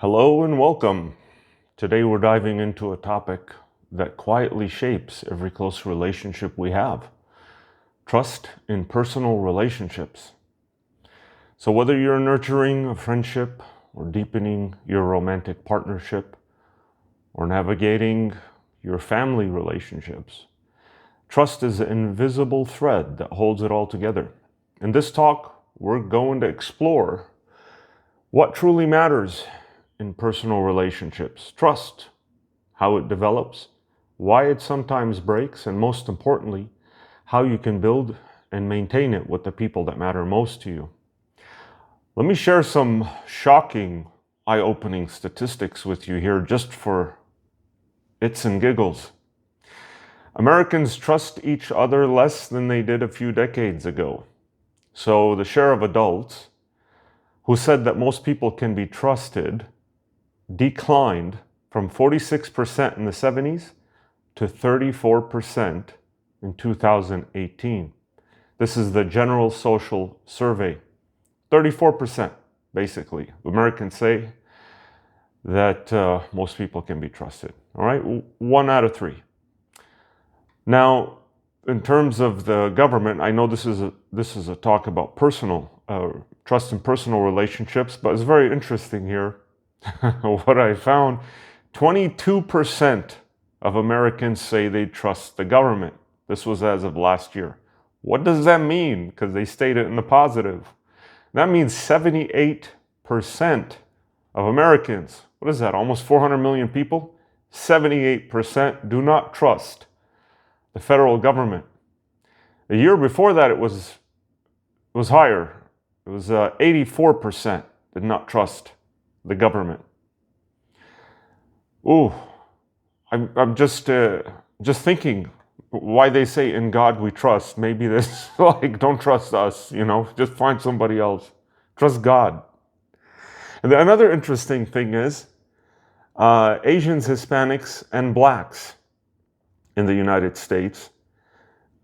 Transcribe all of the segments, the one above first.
Hello and welcome. Today we're diving into a topic that quietly shapes every close relationship we have. Trust in personal relationships. So whether you're nurturing a friendship or deepening your romantic partnership or navigating your family relationships, trust is the invisible thread that holds it all together. In this talk, we're going to explore what truly matters in personal relationships, trust, how it develops, why it sometimes breaks, and most importantly, how you can build and maintain it with the people that matter most to you. Let me share some shocking, eye-opening statistics with you here just for its and giggles. Americans trust each other less than they did a few decades ago. So the share of adults who said that most people can be trusted declined from 46% in the 70s to 34% in 2018. This is the General Social Survey. 34%, basically. Americans say that most people can be trusted. All right, 1 out of 3. Now, in terms of the government, I know this is a talk about personal trust in personal relationships, but it's very interesting here. What I found, 22% of Americans say they trust the government. This was as of last year. What does that mean? Because they state it in the positive. That means 78% of Americans, what is that, almost 400 million people? 78% do not trust the federal government. The year before that, it was higher. It was 84% did not trust the government. Ooh, I'm just thinking why they say in God we trust. Maybe this like don't trust us, just find somebody else. Trust God. And another interesting thing is Asians, Hispanics, and Blacks in the United States,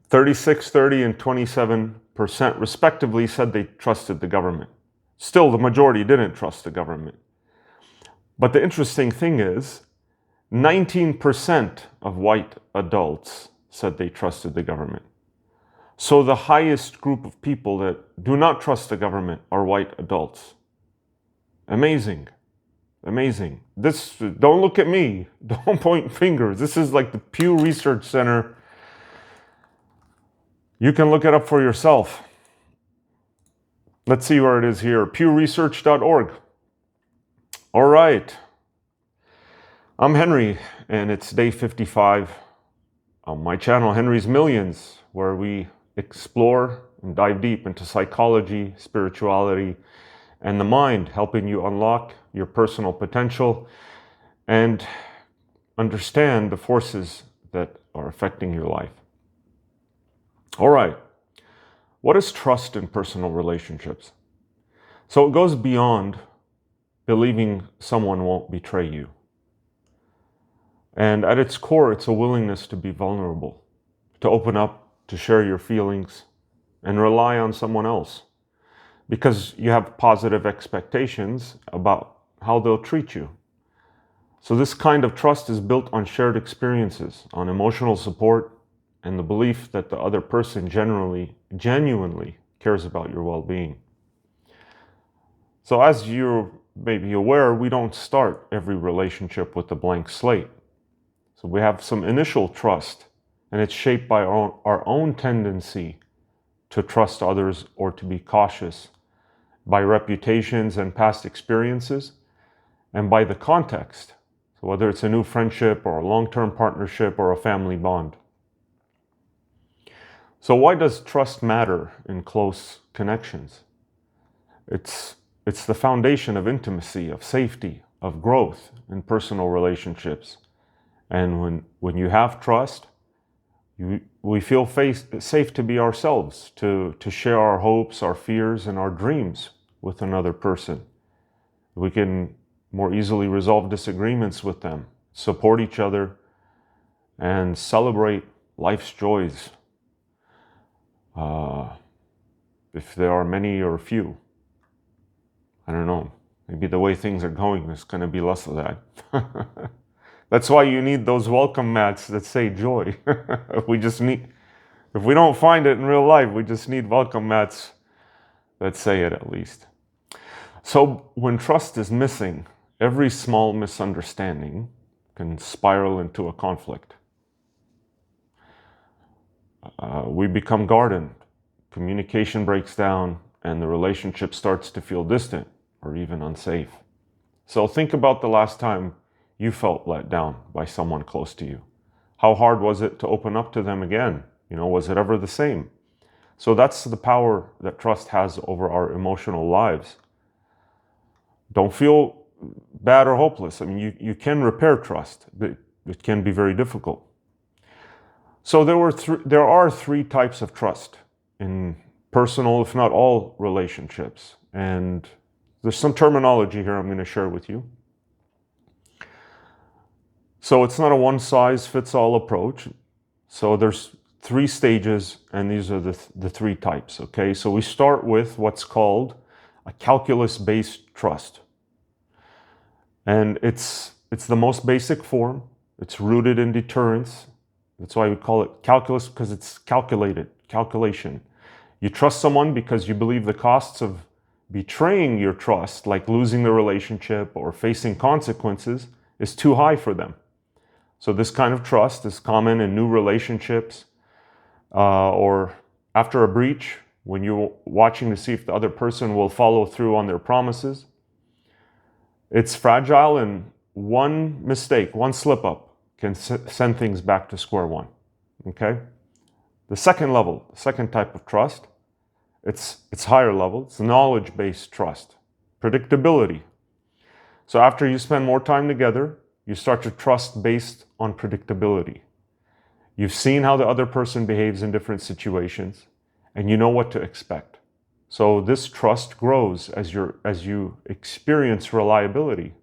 36, 30, and 27% respectively said they trusted the government. Still, the majority didn't trust the government. But the interesting thing is, 19% of white adults said they trusted the government. So the highest group of people that do not trust the government are white adults. Amazing. Amazing. Don't look at me. Don't point fingers. This is like the Pew Research Center. You can look it up for yourself. Let's see where it is here. pewresearch.org. All right. I'm Henry, and it's day 55 on my channel, Henry's Millions, where we explore and dive deep into psychology, spirituality, and the mind, helping you unlock your personal potential and understand the forces that are affecting your life. All right. What is trust in personal relationships? So it goes beyond believing someone won't betray you. And at its core, it's a willingness to be vulnerable, to open up, to share your feelings, and rely on someone else. Because you have positive expectations about how they'll treat you. So this kind of trust is built on shared experiences, on emotional support, and the belief that the other person genuinely cares about your well-being. So as you're maybe aware, we don't start every relationship with a blank slate. So we have some initial trust, and it's shaped by our own tendency to trust others or to be cautious, by reputations and past experiences, and by the context. So whether it's a new friendship or a long-term partnership or a family bond. So why does trust matter in close connections? It's the foundation of intimacy, of safety, of growth in personal relationships. And when you have trust, we feel safe to be ourselves, to share our hopes, our fears, and our dreams with another person. We can more easily resolve disagreements with them, support each other, and celebrate life's joys, if there are many or few. I don't know. Maybe the way things are going, there's going to be less of that. That's why you need those welcome mats that say joy. If we don't find it in real life, we just need welcome mats that say it at least. So when trust is missing, every small misunderstanding can spiral into a conflict. We become guarded, communication breaks down, and the relationship starts to feel distant or even unsafe. So think about the last time you felt let down by someone close to you. How hard was it to open up to them again? Was it ever the same? So that's the power that trust has over our emotional lives. Don't feel bad or hopeless. I mean, you can repair trust, but it can be very difficult. So there are three types of trust in personal, if not all, relationships. And there's some terminology here I'm going to share with you. So it's not a one-size-fits-all approach. So there's 3 stages, and these are the 3 types, okay? So we start with what's called a calculus-based trust. And it's the most basic form. It's rooted in deterrence. That's why we call it calculus, because it's calculation. You trust someone because you believe the costs of betraying your trust, like losing the relationship or facing consequences, is too high for them. So this kind of trust is common in new relationships or after a breach, when you're watching to see if the other person will follow through on their promises. It's fragile, and one mistake, one slip-up can send things back to square one, okay? The second level, the second type of trust, it's higher level. It's knowledge-based trust, predictability. So after you spend more time together, you start to trust based on predictability. You've seen how the other person behaves in different situations, and you know what to expect. So this trust grows as you experience reliability,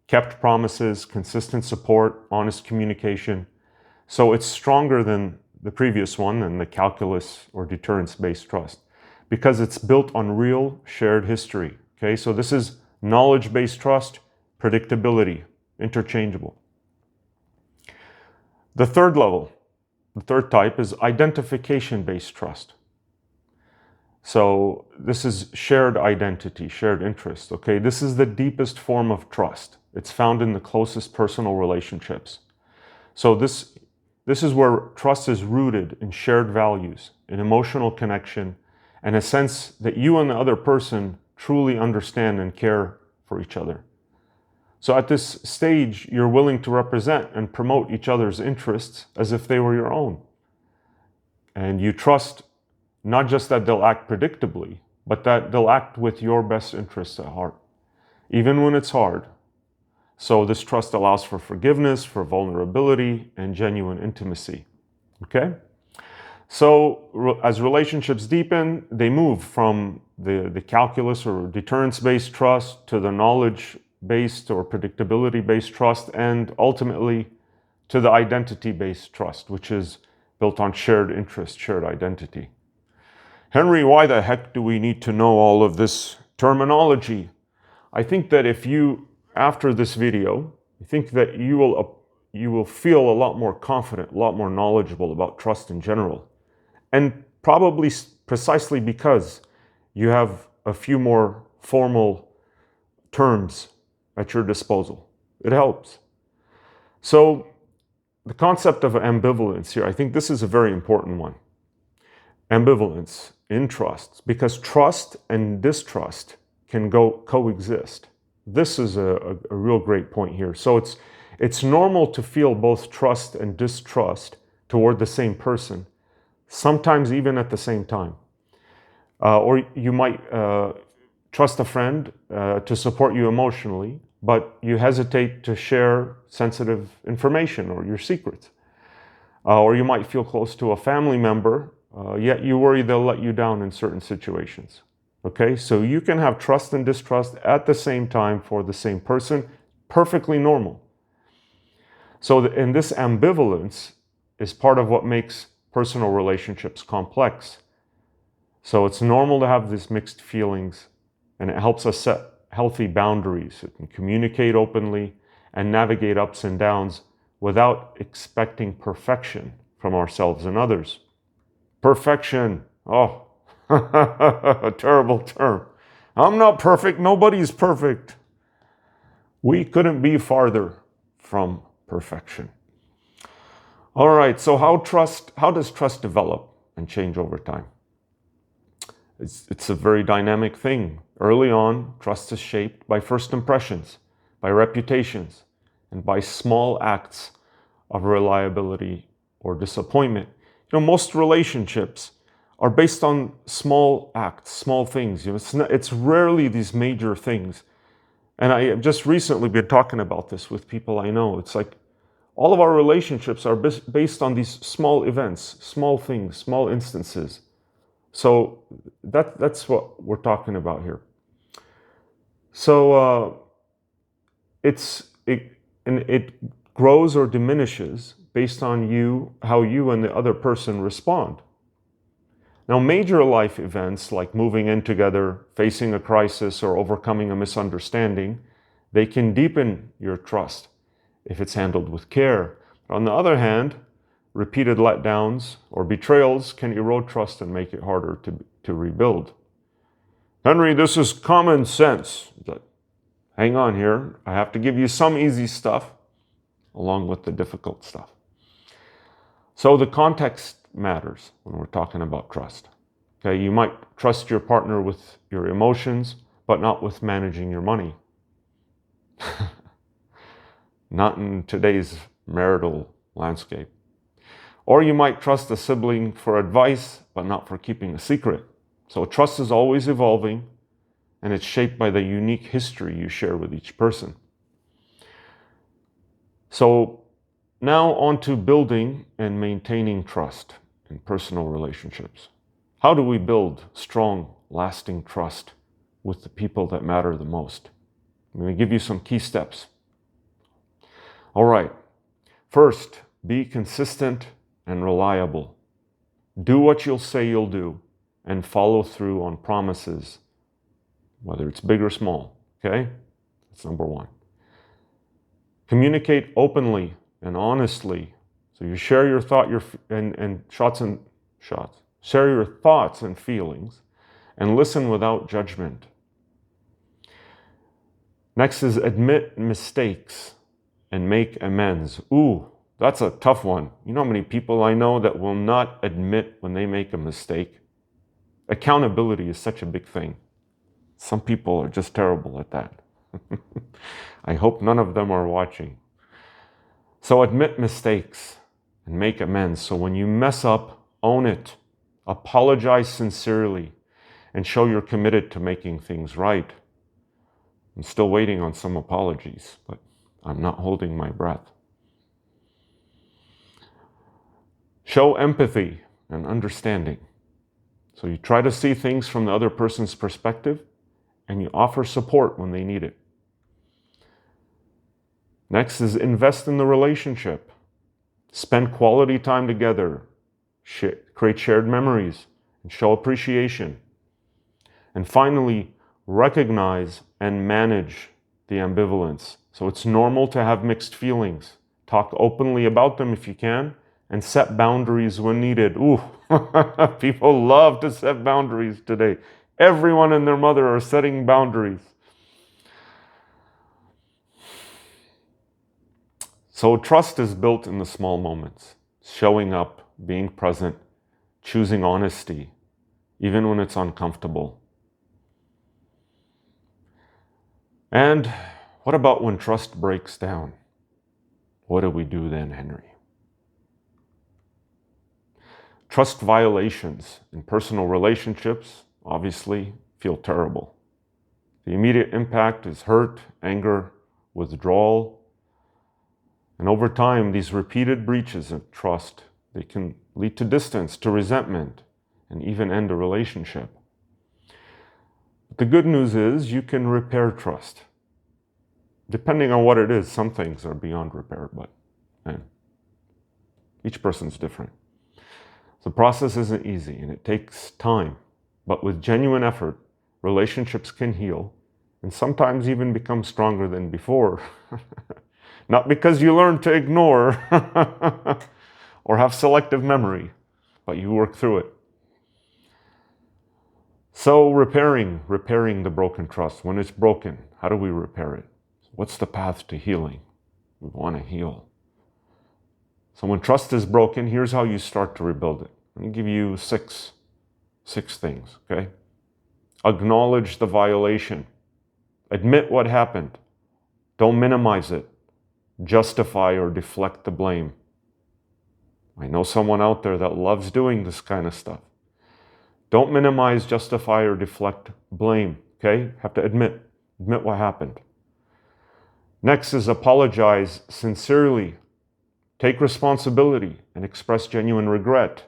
kept promises, consistent support, honest communication. So it's stronger than the previous one, and the calculus or deterrence-based trust, because it's built on real shared history. Okay, so this is knowledge-based trust, predictability, interchangeable. The third level, the third type, is identification-based trust. So this is shared identity, shared interest. Okay, this is the deepest form of trust. It's found in the closest personal relationships. So this is where trust is rooted in shared values, in emotional connection, and a sense that you and the other person truly understand and care for each other. So at this stage, you're willing to represent and promote each other's interests as if they were your own. And you trust not just that they'll act predictably, but that they'll act with your best interests at heart, even when it's hard. So this trust allows for forgiveness, for vulnerability, and genuine intimacy. Okay? So as relationships deepen, they move from the calculus or deterrence-based trust to the knowledge-based or predictability-based trust, and ultimately to the identity-based trust, which is built on shared interest, shared identity. Henry, why the heck do we need to know all of this terminology? I think that if you, after this video, I think that you will feel a lot more confident, a lot more knowledgeable about trust in general. And probably precisely because you have a few more formal terms at your disposal. It helps. So the concept of ambivalence here, I think this is a very important one. Ambivalence in trust, because trust and distrust can coexist. This is a real great point here. So it's normal to feel both trust and distrust toward the same person, sometimes even at the same time. Or you might trust a friend to support you emotionally, but you hesitate to share sensitive information or your secrets. Or you might feel close to a family member, yet you worry they'll let you down in certain situations. Okay, so you can have trust and distrust at the same time for the same person, perfectly normal. So and this ambivalence is part of what makes personal relationships complex. So it's normal to have these mixed feelings, and it helps us healthy boundaries. It can communicate openly and navigate ups and downs without expecting perfection from ourselves and others. Perfection, oh, a terrible term. I'm not perfect, nobody's perfect. We couldn't be farther from perfection. All right, so how does trust develop and change over time? It's a very dynamic thing. Early on, trust is shaped by first impressions, by reputations, and by small acts of reliability or disappointment. Most relationships are based on small acts, small things. It's rarely these major things. And I have just recently been talking about this with people I know. It's like all of our relationships are based on these small events, small things, small instances. So that's what we're talking about here. So it grows or diminishes based on how you and the other person respond. Now, major life events like moving in together, facing a crisis, or overcoming a misunderstanding, they can deepen your trust if it's handled with care. On the other hand, repeated letdowns or betrayals can erode trust and make it harder to rebuild. Henry, this is common sense. Hang on here. I have to give you some easy stuff along with the difficult stuff. So the context matters when we're talking about trust. Okay, you might trust your partner with your emotions, but not with managing your money. Not in today's marital landscape. Or you might trust a sibling for advice, but not for keeping a secret. So trust is always evolving, and it's shaped by the unique history you share with each person. So now on to building and maintaining trust in personal relationships. How do we build strong, lasting trust with the people that matter the most? I'm going to give you some key steps. All right. First, be consistent and reliable. Do what you'll say you'll do and follow through on promises, whether it's big or small. Okay? That's number one. Communicate openly and honestly. So you share your thought, share your thoughts and feelings, and listen without judgment. Next is admit mistakes and make amends. Ooh, that's a tough one. You know how many people I know that will not admit when they make a mistake? Accountability is such a big thing. Some people are just terrible at that. I hope none of them are watching. So admit mistakes and make amends. So when you mess up, own it. Apologize sincerely and show you're committed to making things right. I'm still waiting on some apologies, but I'm not holding my breath. Show empathy and understanding. So you try to see things from the other person's perspective and you offer support when they need it. Next is invest in the relationship. Spend quality time together. Create shared memories and show appreciation. And finally, recognize and manage the ambivalence. So it's normal to have mixed feelings. Talk openly about them if you can, and set boundaries when needed. Ooh, people love to set boundaries today. Everyone and their mother are setting boundaries. So trust is built in the small moments. Showing up, being present, choosing honesty, even when it's uncomfortable. And what about when trust breaks down? What do we do then, Henry? Trust violations in personal relationships obviously feel terrible. The immediate impact is hurt, anger, withdrawal. And over time, these repeated breaches of trust, they can lead to distance, to resentment, and even end a relationship. But the good news is you can repair trust. Depending on what it is, some things are beyond repair, but each person's different. The process isn't easy and it takes time, but with genuine effort, relationships can heal and sometimes even become stronger than before. Not because you learn to ignore or have selective memory, but you work through it. So repairing the broken trust. When it's broken, how do we repair it? What's the path to healing? We want to heal. So when trust is broken, here's how you start to rebuild it. Let me give you six things, okay? Acknowledge the violation. Admit what happened. Don't minimize it. Justify or deflect the blame. I know someone out there that loves doing this kind of stuff. Don't minimize, justify, or deflect blame, okay? Have to admit what happened. Next is apologize sincerely. Take responsibility and express genuine regret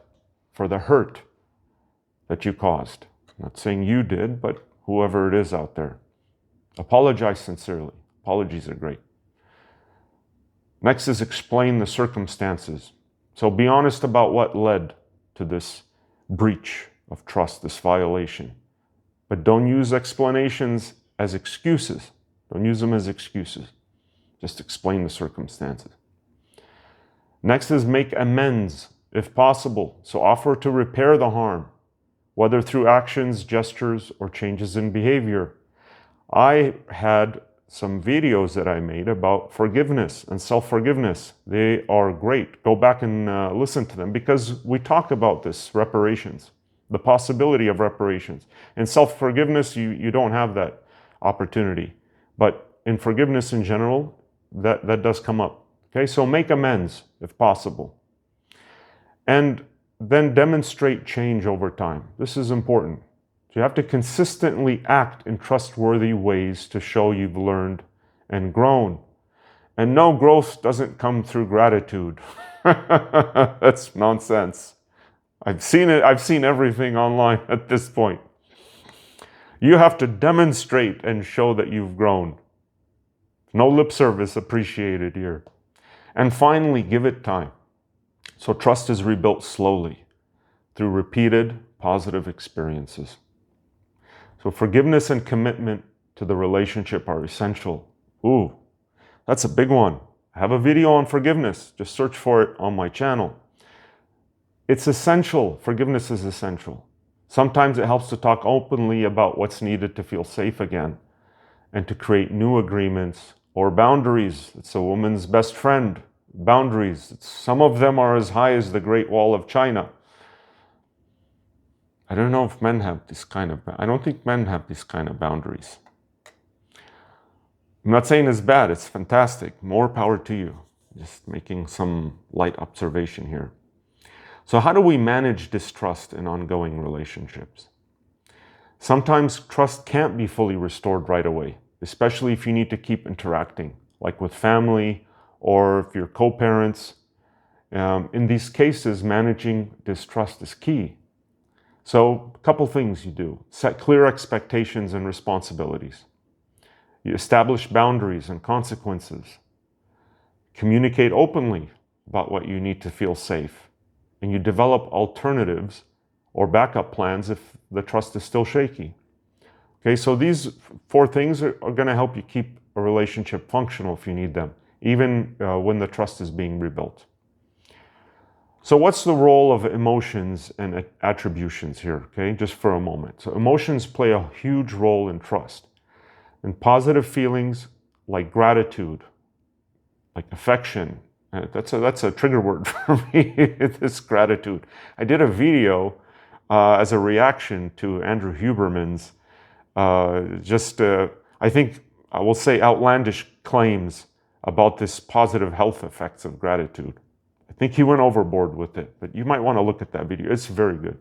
for the hurt that you caused. I'm not saying you did, but whoever it is out there. Apologize sincerely. Apologies are great. Next is explain the circumstances. So be honest about what led to this breach of trust, this violation. But don't use explanations as excuses. Don't use them as excuses. Just explain the circumstances. Next is make amends if possible. So offer to repair the harm, whether through actions, gestures, or changes in behavior. I had some videos that I made about forgiveness and self-forgiveness. They are great. Go back and listen to them because we talk about this, reparations, the possibility of reparations. In self-forgiveness, you don't have that opportunity. But in forgiveness in general, that does come up. Okay, so make amends if possible. And then demonstrate change over time. This is important. So you have to consistently act in trustworthy ways to show you've learned and grown. And no, growth doesn't come through gratitude. That's nonsense. I've seen it. I've seen everything online at this point. You have to demonstrate and show that you've grown. No lip service appreciated here. And finally, give it time. So trust is rebuilt slowly through repeated positive experiences. So forgiveness and commitment to the relationship are essential. Ooh, that's a big one. I have a video on forgiveness. Just search for it on my channel. It's essential. Forgiveness is essential. Sometimes it helps to talk openly about what's needed to feel safe again and to create new agreements or boundaries. It's a woman's best friend. Boundaries. Some of them are as high as the Great Wall of China. I don't know if men have this kind of, I don't think men have this kind of boundaries. I'm not saying it's bad, it's fantastic. More power to you. Just making some light observation here. So how do we manage distrust in ongoing relationships? Sometimes trust can't be fully restored right away, especially if you need to keep interacting, like with family or if you're co-parents. In these cases, managing distrust is key. So a couple things you do. Set clear expectations and responsibilities. You establish boundaries and consequences. Communicate openly about what you need to feel safe. And you develop alternatives or backup plans if the trust is still shaky. Okay, so these 4 things are going to help you keep a relationship functional if you need them, even when the trust is being rebuilt. So what's the role of emotions and attributions here, okay, just for a moment. So emotions play a huge role in trust. And positive feelings like gratitude, like affection, that's a trigger word for me, this gratitude. I did a video as a reaction to Andrew Huberman's I think I will say outlandish claims about this positive health effects of gratitude. I think he went overboard with it, but you might want to look at that video. It's very good.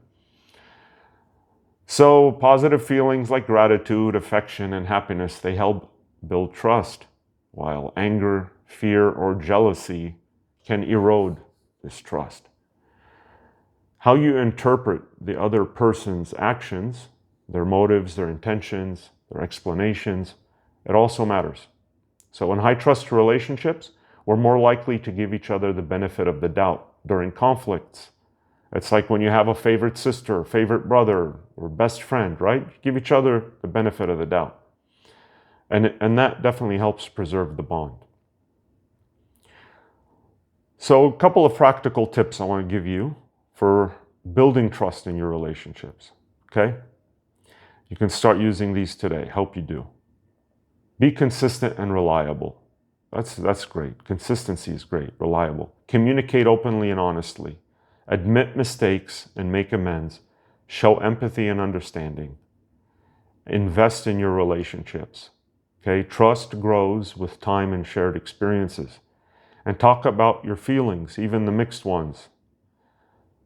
So positive feelings like gratitude, affection, and happiness, they help build trust, while anger, fear, or jealousy can erode this trust. How you interpret the other person's actions, their motives, their intentions, their explanations, it also matters. So in high trust relationships, we're more likely to give each other the benefit of the doubt during conflicts. It's like when you have a favorite sister, favorite brother, or best friend, right? You give each other the benefit of the doubt. And that definitely helps preserve the bond. So a couple of practical tips I want to give you for building trust in your relationships, okay? You can start using these today. Hope you do. Be consistent and reliable. That's great. Consistency is great. Reliable. Communicate openly and honestly. Admit mistakes and make amends. Show empathy and understanding. Invest in your relationships. Okay? Trust grows with time and shared experiences. And talk about your feelings, even the mixed ones.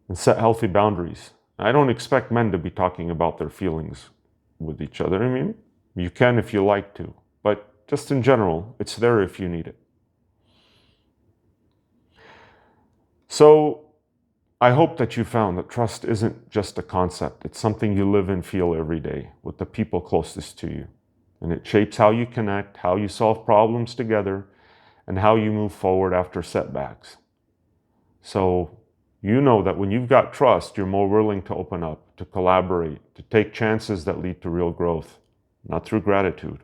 And set healthy boundaries. I don't expect men to be talking about their feelings with each other. I mean, you can if you like to, but just in general, it's there if you need it. So I hope that you found that trust isn't just a concept. It's something you live and feel every day with the people closest to you. And it shapes how you connect, how you solve problems together, and how you move forward after setbacks. So you know that when you've got trust, you're more willing to open up, to collaborate, to take chances that lead to real growth, not through gratitude.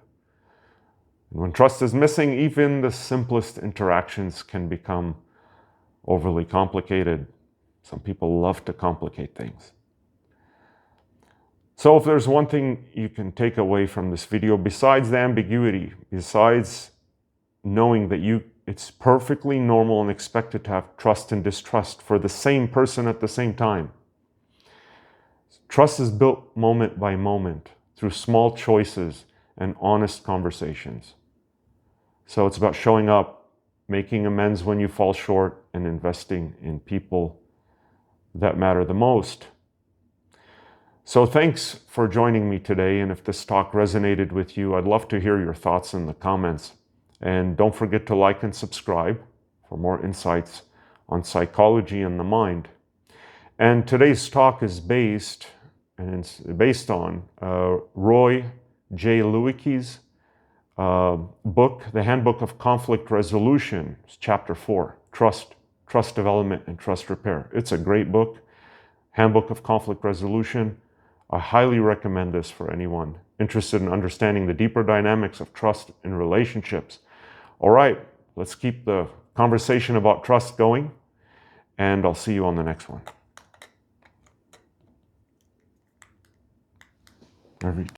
And when trust is missing, even the simplest interactions can become overly complicated. Some people love to complicate things. So if there's one thing you can take away from this video, besides the ambiguity, besides knowing that it's perfectly normal and expected to have trust and distrust for the same person at the same time. Trust is built moment by moment through small choices and honest conversations. So it's about showing up, making amends when you fall short, and investing in people that matter the most. So thanks for joining me today, and if this talk resonated with you, I'd love to hear your thoughts in the comments. And don't forget to like and subscribe for more insights on psychology and the mind. And today's talk is based on Roy J. Lewicki's book, The Handbook of Conflict Resolution, Chapter 4, Trust Development and Trust Repair. It's a great book, Handbook of Conflict Resolution. I highly recommend this for anyone interested in understanding the deeper dynamics of trust in relationships. All right, let's keep the conversation about trust going, and I'll see you on the next one.